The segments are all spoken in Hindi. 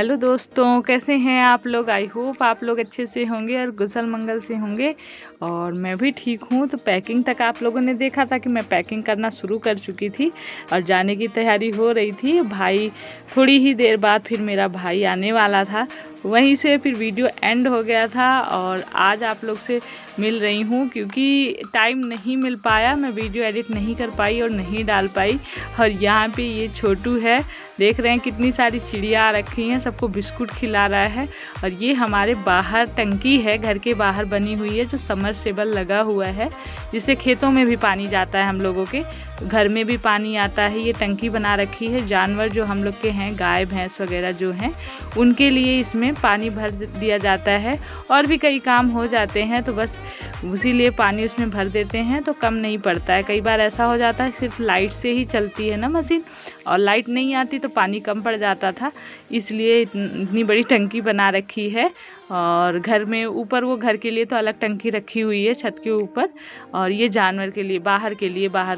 हेलो दोस्तों, कैसे हैं आप लोग। आई होप आप लोग अच्छे से होंगे और कुशल मंगल से होंगे। और मैं भी ठीक हूँ। तो पैकिंग तक आप लोगों ने देखा था कि मैं पैकिंग करना शुरू कर चुकी थी और जाने की तैयारी हो रही थी। भाई थोड़ी ही देर बाद फिर मेरा भाई आने वाला था, वहीं से फिर वीडियो एंड हो गया था। और आज आप लोग से मिल रही हूँ क्योंकि टाइम नहीं मिल पाया, मैं वीडियो एडिट नहीं कर पाई और नहीं डाल पाई। और यहाँ पे ये छोटू है, देख रहे हैं कितनी सारी चिड़िया रखी हैं, सबको बिस्कुट खिला रहा है। और ये हमारे बाहर टंकी है, घर के बाहर बनी हुई है, जो समरसेबल लगा हुआ है, जिससे खेतों में भी पानी जाता है, हम लोगों के घर में भी पानी आता है। ये टंकी बना रखी है, जानवर जो हम लोग के हैं, गाय भैंस वगैरह जो हैं, उनके लिए इसमें पानी भर दिया जाता है। और भी कई काम हो जाते हैं तो बस इसीलिए पानी उसमें भर देते हैं, तो कम नहीं पड़ता है। कई बार ऐसा हो जाता है सिर्फ लाइट से ही चलती है ना मशीन, और लाइट नहीं आती तो पानी कम पड़ जाता था, इसलिए इतनी बड़ी टंकी बना रखी है। और घर में ऊपर वो घर के लिए तो अलग टंकी रखी हुई है छत के ऊपर, और ये जानवर के लिए बाहर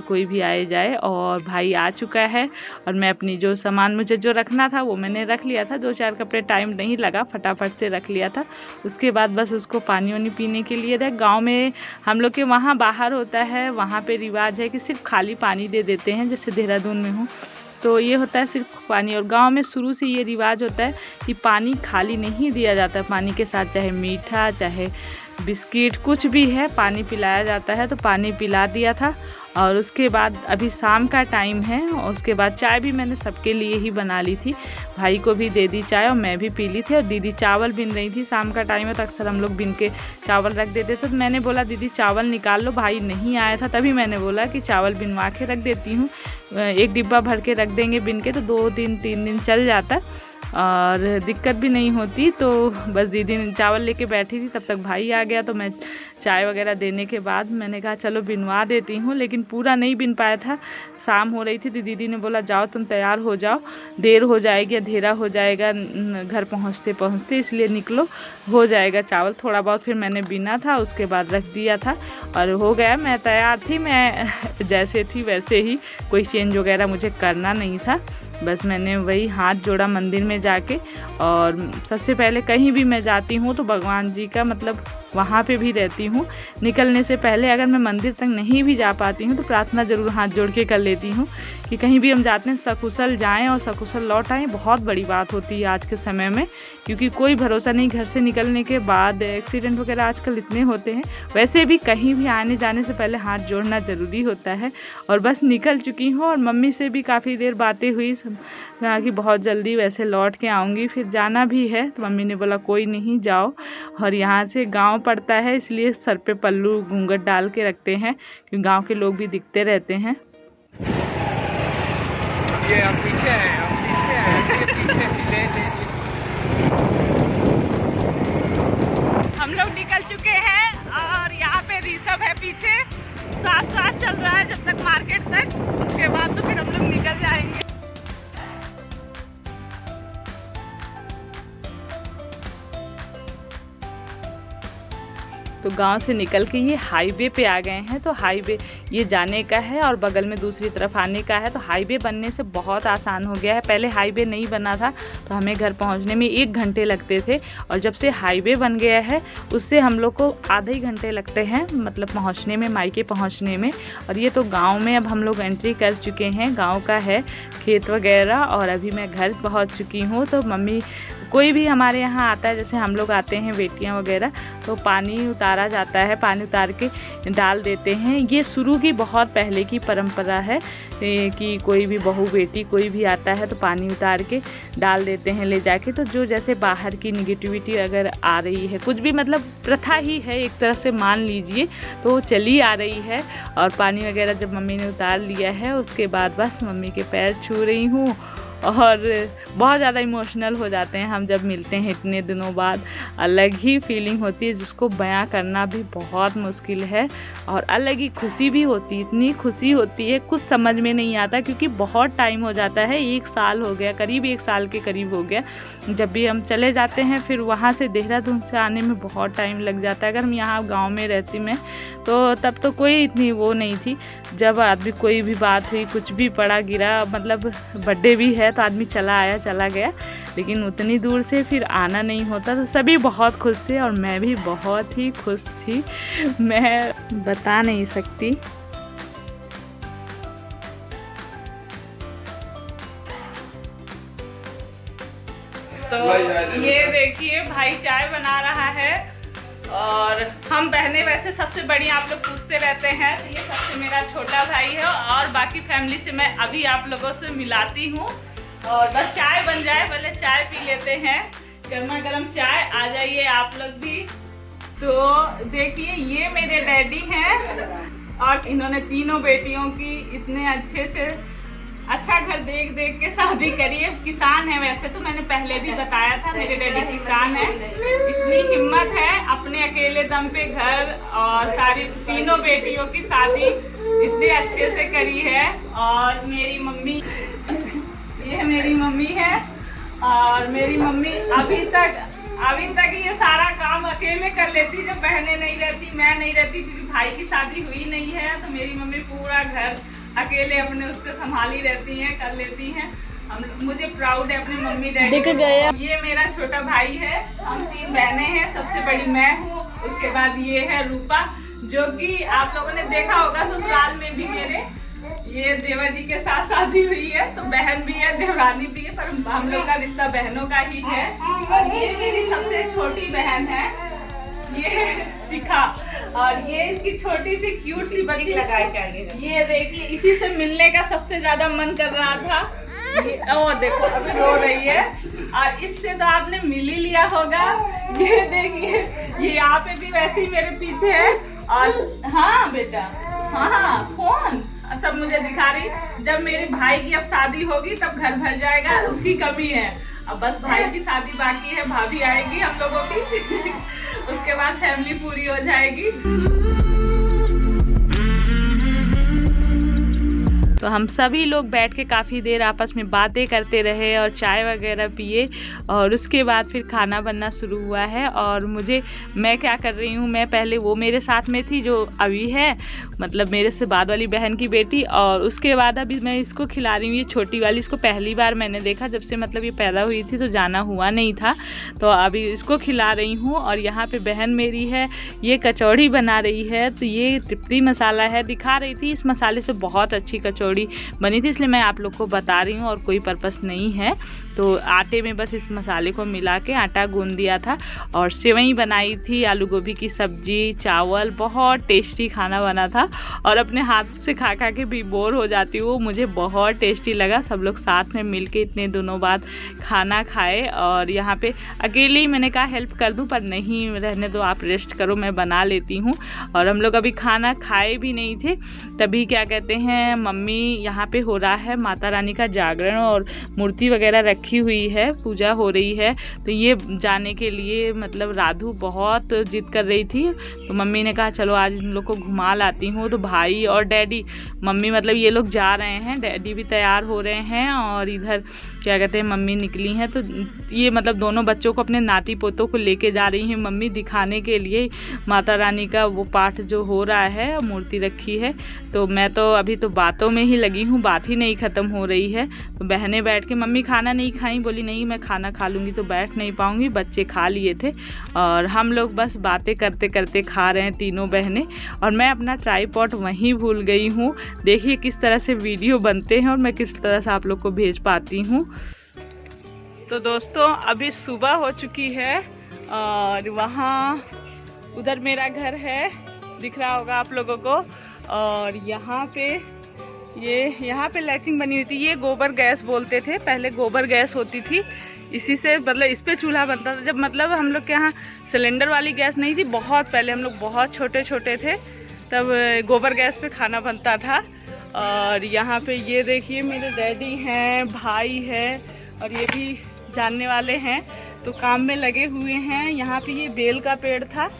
कोई भी आए जाए। और भाई आ चुका है और मैं अपनी जो सामान मुझे जो रखना था वो मैंने रख लिया था। 2-4 कपड़े, टाइम नहीं लगा, फटाफट से रख लिया था। उसके बाद बस उसको पानी वानी पीने के लिए रख। गाँव में हम लोग के वहाँ बाहर होता है, वहाँ पे रिवाज है कि सिर्फ खाली पानी दे देते हैं, जैसे देहरादून में हूँ तो ये होता है सिर्फ पानी। और गांव में शुरू से ये रिवाज होता है कि पानी खाली नहीं दिया जाता, पानी के साथ चाहे मीठा चाहे बिस्किट कुछ भी है, पानी पिलाया जाता है। तो पानी पिला दिया था। और उसके बाद अभी शाम का टाइम है, और उसके बाद चाय भी मैंने सबके लिए ही बना ली थी, भाई को भी दे दी चाय और मैं भी पी ली थी। और दीदी चावल बिन रही थी, शाम का टाइम है तो अक्सर हम लोग बिन के चावल रख देते थे। तो मैंने बोला दीदी चावल निकाल लो, भाई नहीं आया था, तभी मैंने बोला कि चावल बिनवा के रख देती हूँ, एक डिब्बा भर के रख देंगे बिन के, तो 2-3 दिन चल जाता और दिक्कत भी नहीं होती। तो बस दीदी ने चावल लेके बैठी थी, तब तक भाई आ गया। तो मैं चाय वगैरह देने के बाद मैंने कहा चलो बिनवा देती हूँ, लेकिन पूरा नहीं बिन पाया था, शाम हो रही थी। तो दीदी ने बोला जाओ तुम तैयार हो जाओ, देर हो जाएगी, अंधेरा हो जाएगा घर पहुँचते पहुँचते, इसलिए निकलो, हो जाएगा चावल। थोड़ा बहुत फिर मैंने बिना था, उसके बाद रख दिया था और हो गया। मैं तैयार थी, मैं जैसे थी वैसे ही, कोई चेंज वगैरह मुझे करना नहीं था। बस मैंने वही हाथ जोड़ा मंदिर में जाके। और सबसे पहले कहीं भी मैं जाती हूँ तो भगवान जी का मतलब वहाँ पे भी रहती हूँ। निकलने से पहले अगर मैं मंदिर तक नहीं भी जा पाती हूँ तो प्रार्थना ज़रूर हाथ जोड़ के कर लेती हूँ कि कहीं भी हम जाते हैं सकुशल जाएं और सकुशल लौट आएँ। बहुत बड़ी बात होती है आज के समय में, क्योंकि कोई भरोसा नहीं, घर से निकलने के बाद एक्सीडेंट वगैरह आजकल इतने होते हैं। वैसे भी कहीं भी आने जाने से पहले हाथ जोड़ना ज़रूरी होता है। और बस निकल चुकी हूँ और मम्मी से भी काफ़ी देर बातें हुई, कहा कि बहुत जल्दी वैसे लौट के आऊँगी, फिर जाना भी है। तो मम्मी ने बोला कोई नहीं जाओ। और यहाँ से गांव पड़ता है, इसलिए सर पे पल्लू घूंघट डाल के रखते हैं, क्योंकि गांव के लोग भी दिखते रहते हैं। ये आप पीछे हैं, हम लोग निकल चुके हैं और यहाँ पे ऋषभ है पीछे, साथ साथ चल रहा है जब तक मार्केट तक, उसके बाद तो फिर हम लोग निकल जाएंगे। तो गांव से निकल के ये हाईवे पे आ गए हैं। तो हाईवे ये जाने का है और बगल में दूसरी तरफ आने का है। तो हाईवे बनने से बहुत आसान हो गया है। पहले हाईवे नहीं बना था तो हमें घर पहुंचने में 1 घंटे लगते थे, और जब से हाईवे बन गया है उससे हम लोग को आधे ही घंटे लगते हैं, मतलब पहुंचने में, मायके पहुंचने में। और ये तो गाँव में अब हम लोग एंट्री कर चुके हैं, गाँव का है खेत वगैरह। और अभी मैं घर पहुँच चुकी हूँ। तो मम्मी कोई भी हमारे यहाँ आता है, जैसे हम लोग आते हैं बेटियाँ वगैरह, तो पानी उतारा जाता है, पानी उतार के डाल देते हैं। ये शुरू की बहुत पहले की परंपरा है कि कोई भी बहू बेटी कोई भी आता है तो पानी उतार के डाल देते हैं ले जाके। तो जो जैसे बाहर की निगेटिविटी अगर आ रही है, कुछ भी मतलब प्रथा ही है एक तरह से मान लीजिए, तो चली आ रही है। और पानी वगैरह जब मम्मी ने उतार लिया है उसके बाद बस मम्मी के पैर छू रही हूँ। और बहुत ज़्यादा इमोशनल हो जाते हैं हम जब मिलते हैं इतने दिनों बाद, अलग ही फीलिंग होती है जिसको बयां करना भी बहुत मुश्किल है। और अलग ही खुशी भी होती है, इतनी खुशी होती है कुछ समझ में नहीं आता, क्योंकि बहुत टाइम हो जाता है, 1 साल हो गया, करीब 1 साल के करीब हो गया। जब भी हम चले जाते हैं फिर वहाँ से देहरादून से आने में बहुत टाइम लग जाता है। अगर हम यहाँ गाँव में रहती मैं तो तब तो कोई इतनी वो नहीं थी, जब आदमी कोई भी बात हुई, कुछ भी पड़ा गिरा, मतलब बर्थडे भी है तो आदमी चला आया, चला गया, लेकिन उतनी दूर से फिर आना नहीं होता। तो सभी बहुत खुश थे और मैं भी बहुत ही खुश थी, मैं बता नहीं सकती। तो ये देखिए भाई चाय बना रहा है और हम बहनें वैसे सबसे बड़ी आप लोग पूछते रहते हैं, तो ये सबसे मेरा छोटा भाई है और बाकी फैमिली से मैं अभी आप लोगों से मिलाती हूँ। और बस चाय बन जाए, पहले चाय पी लेते हैं, गर्मा गर्म चाय। आ जाइए आप लोग भी। तो देखिए ये मेरे डैडी हैं और इन्होंने तीनों बेटियों की इतने अच्छे से अच्छा घर देख देख के शादी करी है। किसान है वैसे तो, मैंने पहले भी बताया था मेरे डैडी किसान है। इतनी हिम्मत है, अपने अकेले दम पे घर और सारी तीनों बेटियों की शादी इतने अच्छे से करी है। और मेरी मम्मी, ये मेरी मम्मी है और मेरी मम्मी अभी तक ये सारा काम अकेले कर लेती जब बहनें नहीं रहती, मैं नहीं रहती, क्योंकि भाई की शादी हुई नहीं है। तो मेरी मम्मी पूरा घर अकेले अपने उसको संभाली रहती हैं, कर लेती हैं। मुझे प्राउड है अपनी मम्मी डैडी गए। ये मेरा छोटा भाई है, हम 3 बहनें हैं, सबसे बड़ी मैं हूँ, उसके बाद ये है रूपा, जो कि आप लोगों ने देखा होगा ससुराल में भी मेरे ये देवर जी के साथ शादी हुई है। तो बहन भी है, देवरानी भी है, पर हम लोग का रिश्ता बहनों का ही है। और ये मेरी सबसे छोटी बहन है, ये शिखा, और ये इसकी छोटी सी क्यूट सी बच्ची ये देखिए, इसी से मिलने का सबसे ज्यादा मन कर रहा था। और देखो अभी रो रही है, और इससे तो आपने मिल ही लिया होगा। ये देखिए ये यहाँ पे भी वैसे ही मेरे पीछे है। और हाँ बेटा, हाँ फोन सब मुझे दिखा रही। जब मेरे भाई की अब शादी होगी तब घर भर जाएगा, उसकी कमी है। अब बस भाई की शादी बाकी है, भाभी आएगी हम लोगों की उसके बाद फैमिली पूरी हो जाएगी। तो हम सभी लोग बैठ के काफ़ी देर आपस में बातें करते रहे और चाय वगैरह पिए, और उसके बाद फिर खाना बनना शुरू हुआ है। और मैं क्या कर रही हूँ, मैं पहले वो मेरे साथ में थी जो अभी है, मतलब मेरे से बाद वाली बहन की बेटी, और उसके बाद अभी मैं इसको खिला रही हूँ। ये छोटी वाली, इसको पहली बार मैंने देखा जब से मतलब ये पैदा हुई थी, तो जाना हुआ नहीं था, तो अभी इसको खिला रही हूँ। और यहाँ पे बहन मेरी है, ये कचौड़ी बना रही है। तो ये तिप्पी मसाला है, दिखा रही थी, इस मसाले से बहुत अच्छी कचौड़ी बनी थी, इसलिए मैं आप लोग को बता रही हूँ, और कोई पर्पस नहीं है। तो आटे में बस इस मसाले को मिला के आटा गूंद दिया था, और सेवई बनाई थी, आलू गोभी की सब्जी, चावल, बहुत टेस्टी खाना बना था। और अपने हाथ से खा खा के भी बोर हो जाती हूँ, मुझे बहुत टेस्टी लगा। सब लोग साथ में मिल के इतने दिनों बाद खाना खाए। और यहाँ पे अकेले ही मैंने कहा हेल्प कर दूँ, पर नहीं, रहने दो, आप रेस्ट करो, मैं बना लेती हूँ। और हम लोग अभी खाना खाए भी नहीं थे, तभी क्या कहते हैं, मम्मी यहाँ पे हो रहा है माता रानी का जागरण, और मूर्ति वगैरह रखी हुई है, पूजा हो रही है। तो ये जाने के लिए मतलब राधू बहुत जिद कर रही थी, तो मम्मी ने कहा चलो आज इन लोग को घुमा लाती हूँ। तो भाई और डैडी, मम्मी मतलब ये लोग जा रहे हैं, डैडी भी तैयार हो रहे हैं, और इधर क्या कहते हैं मम्मी निकली हैं। तो ये मतलब दोनों बच्चों को, अपने नाती पोतों को लेके जा रही हैं मम्मी, दिखाने के लिए माता रानी का वो पाठ जो हो रहा है, मूर्ति रखी है। तो मैं तो अभी तो बातों में ही लगी हूँ, बात ही नहीं ख़त्म हो रही है। तो बहनें बैठ के, मम्मी खाना नहीं खाई, बोली नहीं मैं खाना खा लूँगी, तो बैठ नहीं पाऊँगी, बच्चे खा लिए थे। और हम लोग बस बातें करते करते खा रहे हैं तीनों बहनें। और मैं अपना ट्राईपॉड वहीं भूल गई हूँ। देखिए किस तरह से वीडियो बनते हैं और मैं किस तरह से आप लोग को भेज पाती हूँ। तो दोस्तों अभी सुबह हो चुकी है, और वहाँ उधर मेरा घर है, दिख रहा होगा आप लोगों को। और यहाँ पे लैट्रिन बनी हुई थी, ये गोबर गैस बोलते थे, पहले गोबर गैस होती थी, इसी से मतलब इस पे चूल्हा बनता था। जब मतलब हम लोग के यहाँ सिलेंडर वाली गैस नहीं थी, बहुत पहले, हम लोग बहुत छोटे छोटे थे, तब गोबर गैस पे खाना बनता था। और यहाँ पे ये देखिए मेरे डैडी हैं, भाई है, और ये भी जानने वाले हैं, तो काम में लगे हुए हैं। यहाँ पे ये बेल का पेड़ था,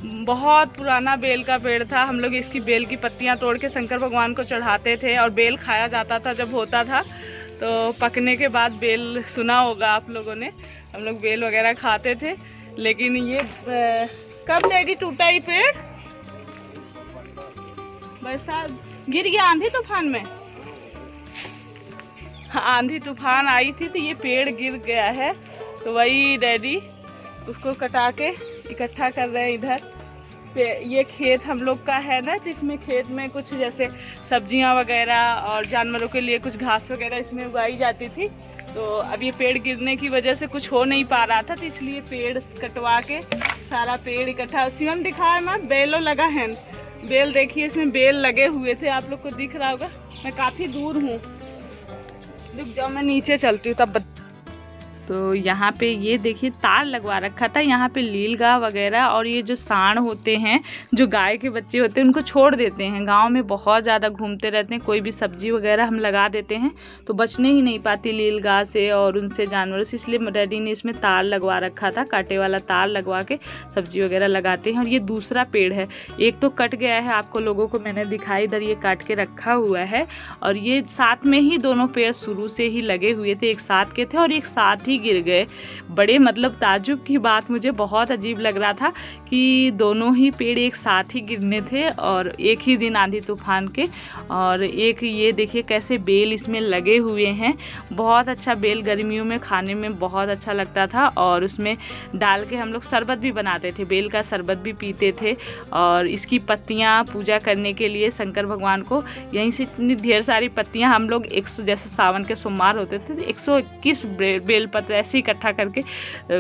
बहुत पुराना बेल का पेड़ था। हम लोग इसकी बेल की पत्तियाँ तोड़ के शंकर भगवान को चढ़ाते थे, और बेल खाया जाता था जब होता था। तो पकने के बाद बेल, सुना होगा आप लोगों ने, हम लोग बेल वगैरह खाते थे। लेकिन ये कब डैडी टूटा ये पेड़? बरसात, गिर गया आंधी तूफान में। आंधी तूफान आई थी तो ये पेड़ गिर गया है, तो वही डैडी उसको कटा के इकट्ठा कर रहे हैं इधर। ये खेत हम लोग का है ना, तो इसमें खेत में कुछ जैसे सब्जियां वगैरह और जानवरों के लिए कुछ घास वगैरह इसमें उगाई जाती थी। तो अब ये पेड़ गिरने की वजह से कुछ हो नहीं पा रहा था, तो इसलिए पेड़ कटवा के सारा पेड़ इकट्ठा। शिवम दिखाए मैं बेलो लगा है, बेल देखिए इसमें बेल लगे हुए थे, आप लोग को दिख रहा होगा। मैं काफ़ी दूर हूँ, रुक जाओ मैं नीचे चलती हूँ तब। तो यहाँ पे ये देखिए तार लगवा रखा था, यहाँ पे लीलगाय वगैरह और ये जो सांड होते हैं, जो गाय के बच्चे होते हैं, उनको छोड़ देते हैं। गांव में बहुत ज़्यादा घूमते रहते हैं, कोई भी सब्जी वगैरह हम लगा देते हैं तो बचने ही नहीं पाती लीलगाय से और उनसे जानवरों से, इसलिए डैडी ने इसमें तार लगवा रखा था। कांटे वाला तार लगवा के सब्जी वगैरह लगाते हैं। और ये दूसरा पेड़ है, एक तो कट गया है, आपको लोगों को मैंने दिखाई, इधर ये काट के रखा हुआ है। और ये साथ में ही दोनों पेड़ शुरू से ही लगे हुए थे, एक साथ के थे और एक साथ ही गिर गए। बड़े मतलब ताज्जुब की बात, मुझे बहुत अजीब लग रहा था कि दोनों ही पेड़ एक साथ ही गिरने थे और एक ही दिन आंधी तूफान के। और एक ये देखिए कैसे बेल इसमें लगे हुए हैं, बहुत अच्छा बेल, गर्मियों में खाने में बहुत अच्छा लगता था। और उसमें डाल के हम लोग शरबत भी बनाते थे, बेल का शरबत भी पीते थे। और इसकी पत्तियां पूजा करने के लिए शंकर भगवान को, यहीं से इतनी ढेर सारी पत्तियां हम लोग 100, जैसे सावन के सोमवार होते थे 121 बेलपत्र ऐसे इकट्ठा करके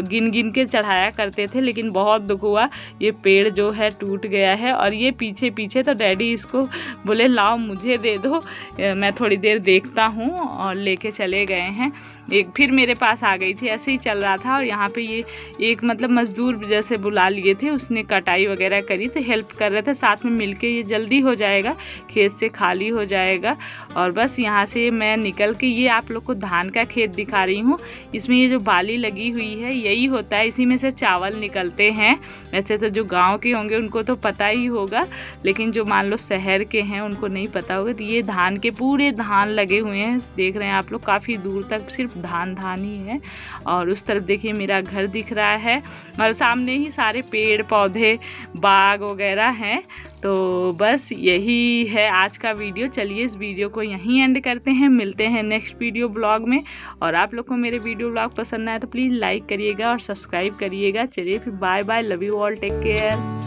गिन गिन के चढ़ाया करते थे। लेकिन बहुत दुख हुआ, ये पेड़ जो है टूट गया है। और ये पीछे पीछे, तो डैडी इसको बोले लाओ मुझे दे दो, मैं थोड़ी देर देखता हूँ, और लेके चले गए हैं। एक फिर मेरे पास आ गई थी, ऐसे ही चल रहा था। और यहाँ पे ये एक मतलब मजदूर जैसे बुला लिए थे, उसने कटाई वगैरह करी, तो हेल्प कर रहे थे साथ में मिलके। ये जल्दी हो जाएगा, खेत से खाली हो जाएगा। और बस यहाँ से मैं निकल के ये आप लोग को धान का खेत दिखा रही हूँ। इसमें ये जो बाली लगी हुई है यही होता है, इसी में से चावल निकलते हैं। वैसे तो जो गांव के होंगे उनको तो पता ही होगा, लेकिन जो मान लो शहर के हैं उनको नहीं पता होगा। तो ये धान के पूरे धान लगे हुए हैं, देख रहे हैं आप लोग, काफ़ी दूर तक सिर्फ धान धान ही है। और उस तरफ देखिए मेरा घर दिख रहा है, और सामने ही सारे पेड़ पौधे बाग वगैरह हैं। तो बस यही है आज का वीडियो। चलिए इस वीडियो को यहीं एंड करते हैं, मिलते हैं नेक्स्ट वीडियो ब्लॉग में। और आप लोग को मेरे वीडियो ब्लॉग पसंद आए तो प्लीज़ लाइक करिएगा और सब्सक्राइब करिएगा। चलिए फिर bye bye, love you all, take care.